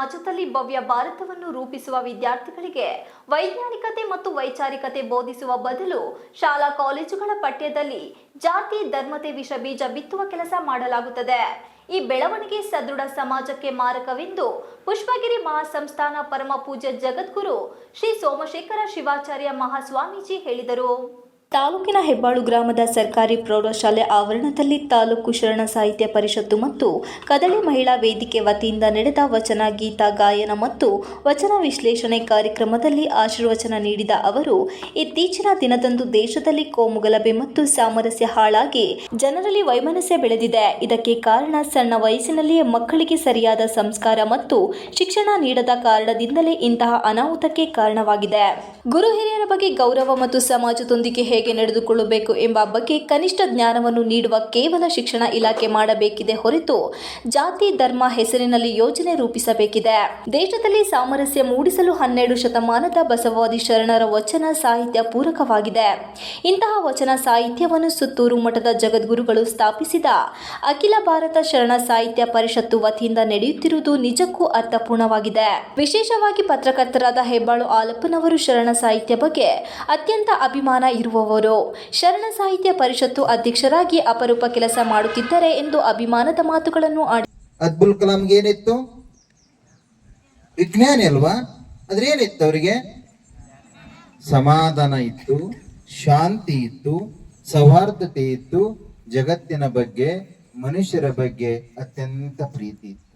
ಸಮಾಜದಲ್ಲಿ ಭವ್ಯ ಭಾರತವನ್ನು ರೂಪಿಸುವ ವಿದ್ಯಾರ್ಥಿಗಳಿಗೆ ವೈಜ್ಞಾನಿಕತೆ ಮತ್ತು ವೈಚಾರಿಕತೆ ಬೋಧಿಸುವ ಬದಲು ಶಾಲಾ ಕಾಲೇಜುಗಳ ಪಠ್ಯದಲ್ಲಿ ಜಾತಿ ಧರ್ಮತೆ ವಿಷ ಬೀಜ ಬಿತ್ತುವ ಕೆಲಸ ಮಾಡಲಾಗುತ್ತದೆ. ಈ ಬೆಳವಣಿಗೆ ಸದೃಢ ಸಮಾಜಕ್ಕೆ ಮಾರಕವೆಂದು ಪುಷ್ಪಗಿರಿ ಮಹಾಸಂಸ್ಥಾನ ಪರಮ ಪೂಜ್ಯ ಜಗದ್ಗುರು ಶ್ರೀ ಸೋಮಶೇಖರ ಶಿವಾಚಾರ್ಯ ಮಹಾಸ್ವಾಮೀಜಿ ಹೇಳಿದರು. ತಾಲೂಕಿನ ಹೆಬ್ಬಾಳು ಗ್ರಾಮದ ಸರ್ಕಾರಿ ಪ್ರೌಢಶಾಲೆ ಆವರಣದಲ್ಲಿ ತಾಲೂಕು ಶರಣ ಸಾಹಿತ್ಯ ಪರಿಷತ್ತು ಮತ್ತು ಕದಳಿ ಮಹಿಳಾ ವೇದಿಕೆ ವತಿಯಿಂದ ನಡೆದ ವಚನ ಗೀತ ಗಾಯನ ಮತ್ತು ವಚನ ವಿಶ್ಲೇಷಣೆ ಕಾರ್ಯಕ್ರಮದಲ್ಲಿ ಆಶೀರ್ವಚನ ನೀಡಿದ ಅವರು, ಇತ್ತೀಚಿನ ದಿನದಂದು ದೇಶದಲ್ಲಿ ಕೋಮುಗಲಭೆ ಮತ್ತು ಸಾಮರಸ್ಯ ಹಾಳಾಗಿ ಜನರಲ್ಲಿ ವೈಮನಸ್ಯ ಬೆಳೆದಿದೆ. ಇದಕ್ಕೆ ಕಾರಣ ಸಣ್ಣ ವಯಸ್ಸಿನಲ್ಲಿಯೇ ಮಕ್ಕಳಿಗೆ ಸರಿಯಾದ ಸಂಸ್ಕಾರ ಮತ್ತು ಶಿಕ್ಷಣ ನೀಡದ ಕಾರಣದಿಂದಲೇ ಇಂತಹ ಅನಾಹುತಕ್ಕೆ ಕಾರಣವಾಗಿದೆ. ಗುರು ಹಿರಿಯರ ಬಗ್ಗೆ ಗೌರವ ಮತ್ತು ಸಮಾಜದೊಂದಿಗೆ ಹೇಗೆ ನಡೆದುಕೊಳ್ಳಬೇಕು ಎಂಬ ಬಗ್ಗೆ ಕನಿಷ್ಠ ಜ್ಞಾನವನ್ನು ನೀಡುವ ಕೇವಲ ಶಿಕ್ಷಣ ಇಲಾಖೆ ಮಾಡಬೇಕಿದೆ ಹೊರತು ಜಾತಿ ಧರ್ಮ ಹೆಸರಿನಲ್ಲಿ ಯೋಜನೆ ರೂಪಿಸಬೇಕಿದೆ. ದೇಶದಲ್ಲಿ ಸಾಮರಸ್ಯ ಮೂಡಿಸಲು 12 ಶತಮಾನದ ಬಸವಾದಿ ಶರಣರ ವಚನ ಸಾಹಿತ್ಯ ಪೂರಕವಾಗಿದೆ. ಇಂತಹ ವಚನ ಸಾಹಿತ್ಯವನ್ನು ಸುತ್ತೂರು ಮಠದ ಜಗದ್ಗುರುಗಳು ಸ್ಥಾಪಿಸಿದ ಅಖಿಲ ಭಾರತ ಶರಣ ಸಾಹಿತ್ಯ ಪರಿಷತ್ತು ವತಿಯಿಂದ ನಡೆಯುತ್ತಿರುವುದು ನಿಜಕ್ಕೂ ಅರ್ಥಪೂರ್ಣವಾಗಿದೆ. ವಿಶೇಷವಾಗಿ ಪತ್ರಕರ್ತರಾದ ಹೆಬ್ಬಾಳು ಆಲಪ್ಪನವರು ಶರಣ ಸಾಹಿತ್ಯ ಬಗ್ಗೆ ಅತ್ಯಂತ ಅಭಿಮಾನ ಇರುವವರು. ಶರಣ ಸಾಹಿತ್ಯ ಪರಿಷತ್ತು ಅಧ್ಯಕ್ಷರಾಗಿ ಅಪರೂಪ ಕೆಲಸ ಮಾಡುತ್ತಿದ್ದಾರೆ ಎಂದು ಅಭಿಮಾನದ ಮಾತುಗಳನ್ನು ಆಡಿ. ಅಬ್ದುಲ್ ಕಲಾಂಗೆ ಏನಿತ್ತು? ವಿಜ್ಞಾನಿ ಅಲ್ವಾ? ಆದ್ರೆ ಏನಿತ್ತು ಅವರಿಗೆ? ಸಮಾಧಾನ ಇತ್ತು, ಶಾಂತಿ ಇತ್ತು, ಸೌಹಾರ್ದತೆ ಇತ್ತು, ಜಗತ್ತಿನ ಬಗ್ಗೆ ಮನುಷ್ಯರ ಬಗ್ಗೆ ಅತ್ಯಂತ ಪ್ರೀತಿ ಇತ್ತು.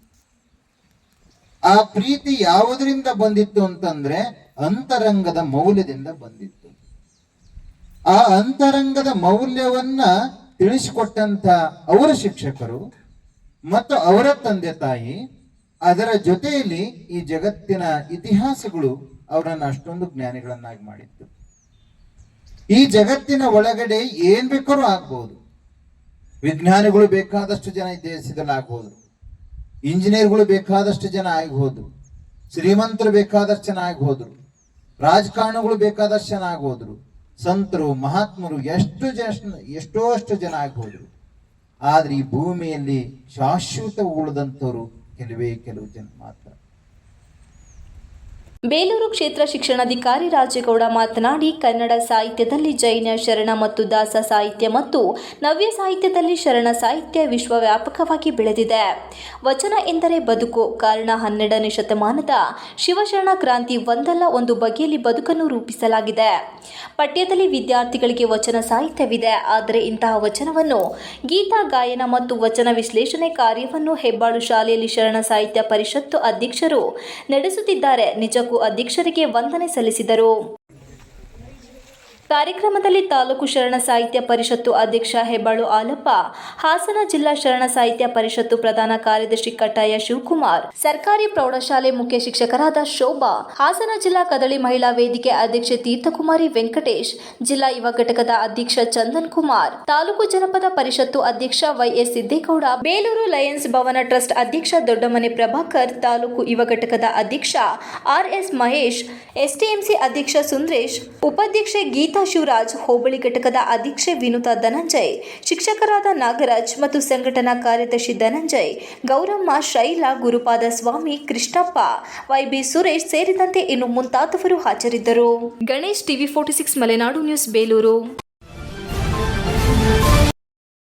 ಆ ಪ್ರೀತಿ ಯಾವುದರಿಂದ ಬಂದಿತ್ತು ಅಂತಂದ್ರೆ ಅಂತರಂಗದ ಮೌಲ್ಯದಿಂದ ಬಂದಿತ್ತು. ಆ ಅಂತರಂಗದ ಮೌಲ್ಯವನ್ನ ತಿಳಿಸಿಕೊಟ್ಟಂತ ಅವರ ಶಿಕ್ಷಕರು ಮತ್ತು ಅವರ ತಂದೆ ತಾಯಿ, ಅದರ ಜೊತೆಯಲ್ಲಿ ಈ ಜಗತ್ತಿನ ಇತಿಹಾಸಗಳು ಅವರನ್ನ ಅಷ್ಟೊಂದು ಜ್ಞಾನಿಗಳನ್ನಾಗಿ ಮಾಡಿತ್ತು. ಈ ಜಗತ್ತಿನ ಒಳಗಡೆ ಏನ್ ಬೇಕಾದ್ರೂ ಆಗ್ಬಹುದು. ವಿಜ್ಞಾನಿಗಳು ಬೇಕಾದಷ್ಟು ಜನ ಈ ದೇಶದಲ್ಲಿ ಆಗ್ಬಹುದು, ಇಂಜಿನಿಯರ್ಗಳು ಬೇಕಾದಷ್ಟು ಜನ ಆಗ್ಬಹುದು, ಶ್ರೀಮಂತರು ಬೇಕಾದಷ್ಟು ಜನ ಆಗ್ಬೋದ್ರು, ರಾಜಕಾರಣಿಗಳು ಬೇಕಾದಷ್ಟು ಜನ ಆಗ್ಬೋದ್ರು, ಸಂತರು ಮಹಾತ್ಮರು ಎಷ್ಟೋ ಜನ ಆಗ್ಬೋದು. ಆದ್ರೆ ಈ ಭೂಮಿಯಲ್ಲಿ ಶಾಶ್ವತ ಉಳಿದಂಥವ್ರು ಕೆಲವು ಜನ ಮಾತ್ರ. ಬೇಲೂರು ಕ್ಷೇತ್ರ ಶಿಕ್ಷಣಾಧಿಕಾರಿ ರಾಜೇಗೌಡ ಮಾತನಾಡಿ, ಕನ್ನಡ ಸಾಹಿತ್ಯದಲ್ಲಿ ಜೈನ ಶರಣ ಮತ್ತು ದಾಸ ಸಾಹಿತ್ಯ ಮತ್ತು ನವ್ಯ ಸಾಹಿತ್ಯದಲ್ಲಿ ಶರಣ ಸಾಹಿತ್ಯ ವಿಶ್ವವ್ಯಾಪಕವಾಗಿ ಬೆಳೆದಿದೆ. ವಚನ ಎಂದರೆ ಬದುಕು. ಕಾರಣ 12ನೇ ಶತಮಾನದ ಶಿವಶರಣ ಕ್ರಾಂತಿ ಒಂದಲ್ಲ ಒಂದು ಬಗೆಯಲ್ಲಿ ಬದುಕನ್ನು ರೂಪಿಸಲಾಗಿದೆ. ಪಠ್ಯದಲ್ಲಿ ವಿದ್ಯಾರ್ಥಿಗಳಿಗೆ ವಚನ ಸಾಹಿತ್ಯವಿದೆ. ಆದರೆ ಇಂತಹ ವಚನವನ್ನು ಗೀತ ಗಾಯನ ಮತ್ತು ವಚನ ವಿಶ್ಲೇಷಣೆ ಕಾರ್ಯವನ್ನು ಹೆಬ್ಬಾಳು ಶಾಲೆಯಲ್ಲಿ ಶರಣ ಸಾಹಿತ್ಯ ಪರಿಷತ್ತು ಅಧ್ಯಕ್ಷರು ನಡೆಸುತ್ತಿದ್ದಾರೆ. ನಿಜಕ್ಕೂ ಅಧ್ಯಕ್ಷರಿಗೆ ವಂದನೆ ಸಲ್ಲಿಸಿದರು. ಕಾರ್ಯಕ್ರಮದಲ್ಲಿ ತಾಲೂಕು ಶರಣ ಸಾಹಿತ್ಯ ಪರಿಷತ್ತು ಅಧ್ಯಕ್ಷ ಹೆಬ್ಬಾಳು ಆಲಪ್ಪ, ಹಾಸನ ಜಿಲ್ಲಾ ಶರಣ ಸಾಹಿತ್ಯ ಪರಿಷತ್ತು ಪ್ರಧಾನ ಕಾರ್ಯದರ್ಶಿ ಕಟ್ಟಾಯ ಶಿವಕುಮಾರ್, ಸರ್ಕಾರಿ ಪ್ರೌಢಶಾಲೆ ಮುಖ್ಯ ಶಿಕ್ಷಕರಾದ ಶೋಭಾ, ಹಾಸನ ಜಿಲ್ಲಾ ಕದಳಿ ಮಹಿಳಾ ವೇದಿಕೆ ಅಧ್ಯಕ್ಷೆ ತೀರ್ಥಕುಮಾರಿ ವೆಂಕಟೇಶ್, ಜಿಲ್ಲಾ ಯುವ ಘಟಕದ ಅಧ್ಯಕ್ಷ ಚಂದನ್ ಕುಮಾರ್, ತಾಲೂಕು ಜನಪದ ಪರಿಷತ್ತು ಅಧ್ಯಕ್ಷ ವೈಎಸ್ ಸಿದ್ದೇಗೌಡ, ಬೇಲೂರು ಲಯನ್ಸ್ ಭವನ ಟ್ರಸ್ಟ್ ಅಧ್ಯಕ್ಷ ದೊಡ್ಡಮನೆ ಪ್ರಭಾಕರ್, ತಾಲೂಕು ಯುವ ಘಟಕದ ಅಧ್ಯಕ್ಷ ಆರ್ಎಸ್ ಮಹೇಶ್, ಎಸ್ಟಿಎಂಸಿ ಅಧ್ಯಕ್ಷ ಸುಂದ್ರೇಶ್, ಉಪಾಧ್ಯಕ್ಷೆ ಗೀತಾ ಶಿವರಾಜ್, ಹೋಬಳಿ ಘಟಕದ ಅಧ್ಯಕ್ಷೆ ವಿನುತಾ ಧನಂಜಯ್, ಶಿಕ್ಷಕರಾದ ನಾಗರಾಜ್ ಮತ್ತು ಸಂಘಟನಾ ಕಾರ್ಯದರ್ಶಿ ಧನಂಜಯ್, ಗೌರಮ್ಮ, ಶೈಲಾ, ಗುರುಪಾದ ಸ್ವಾಮಿ, ಕೃಷ್ಣಪ್ಪ, ವೈಬಿ ಸುರೇಶ್ ಸೇರಿದಂತೆ ಇನ್ನು ಮುಂತಾದವರು ಹಾಜರಿದ್ದರು. Ganesh, TV 46 Malenadu news, Belur.